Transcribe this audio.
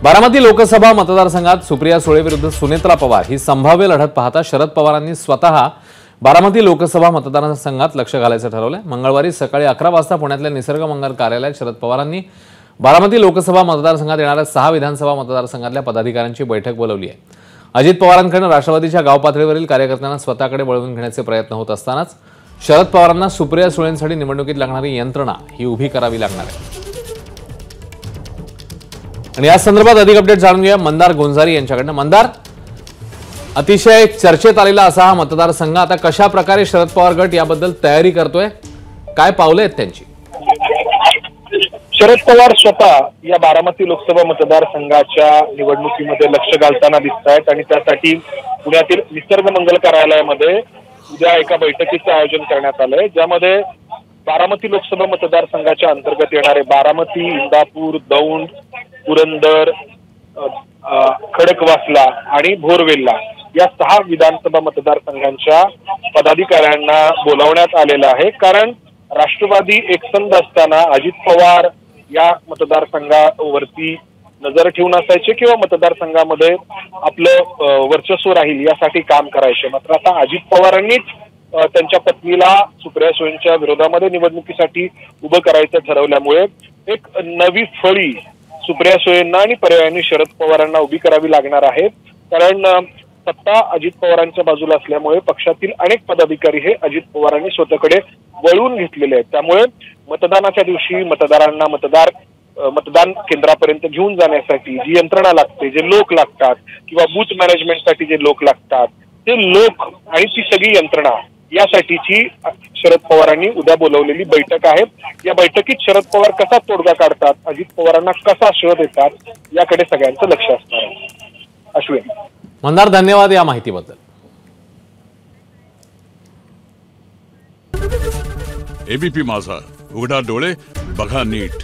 बारामती लोकसभा मतदारसंघात सुप्रिया सुळे विरुद्ध सुनेत्रा पवार ही संभाव्य लढत पाहता शरद पवारांनी स्वतः बारामती लोकसभा मतदारसंघात लक्ष घालायचं ठरवलंय। मंगळवारी सकाळी 11 वाजता पुण्यातल्या निसर्ग मंगल कार्यालयात शरद पवारांनी बारामती लोकसभा मतदारसंघात येणाऱ्या 6 विधानसभा मतदारसंघातल्या पदाधिकाऱ्यांची बैठक बोलावली आहे। अजित पवारांकडून राष्ट्रवादीच्या गाव पातळीवरील कार्यकर्त्यांना स्वतःकडे वळवून घेण्याचे प्रयत्न होत असतानाच शरद पवारांना सुप्रिया सुळेंसाठी निवडणुकीत लागणारी यंत्रणा ही उभी करावी लागणार आहे। आणि या संदर्भात अधिक अपडेट जाणून घेऊया मंदार गोंजारी यांच्याकडनं। मंदार, अतिशय चर्चेत आलेला असा हा मतदारसंघ आता कशा प्रकारे शरद पवार गट याबद्दल तयारी करतोय, काय पावले आहेत त्यांची? शरद पवार स्वतः या बारामती लोकसभा मतदारसंघाच्या निवडणुकीमध्ये लक्ष घालताना दिसत आहेत आणि त्यासाठी पुण्यातील निसर्ग मंगल कार्यालयामध्ये उद्या एका बैठकीचं आयोजन करण्यात आलंय, ज्यामध्ये बारामती लोकसभा मतदारसंघाच्या अंतर्गत येणारे बारामती, इंदापूर, दौंड, पुरंदर, खडकवासला आणि भोरवेल्ला या 6 विधानसभा मतदारसंघांच्या पदाधिकाऱ्यांना बोलावण्यात आलेलं आहे। कारण राष्ट्रवादी एकसंध असताना अजित पवार या मतदारसंघावरती नजर ठेवून असायचे किंवा मतदारसंघामध्ये आपलं वर्चस्व राहील यासाठी काम करायचे। मात्र आता अजित पवारांनीच त्यांच्या पत्नीला सुप्रिया सुळेंच्या विरोधामध्ये निवडणुकीसाठी उभं करायचं ठरवल्यामुळे एक नवी फळी सुप्रिया सुळेंना आणि पर्यायाने शरद पवारांना उभी करावी लागणार आहे। कारण सत्ता अजित पवारांच्या बाजूला असल्यामुळे पक्षातील अनेक पदाधिकारी हे अजित पवारांनी स्वतःकडे वळवून घेतलेले आहेत। त्यामुळे मतदानाच्या दिवशी मतदारांना मतदान केंद्रापर्यंत घेऊन जाण्यासाठी जी यंत्रणा लागते, जे लोक लागतात किंवा बूथ मॅनेजमेंटसाठी जे लोक लागतात ते लोक आणि ती सगळी यंत्रणा यासाठीची शरद पवारांनी उद्या बोलवलेली बैठक आहे। या बैठकीत शरद पवार कसा तोडगा काढतात, अजित पवारांना कसा शोध येतात याकडे सगळ्यांचं लक्ष असणार आहे। अश्विन, मंदार, धन्यवाद या माहितीबद्दल। एबीपी माझा, उघडा डोळे बघा नीट।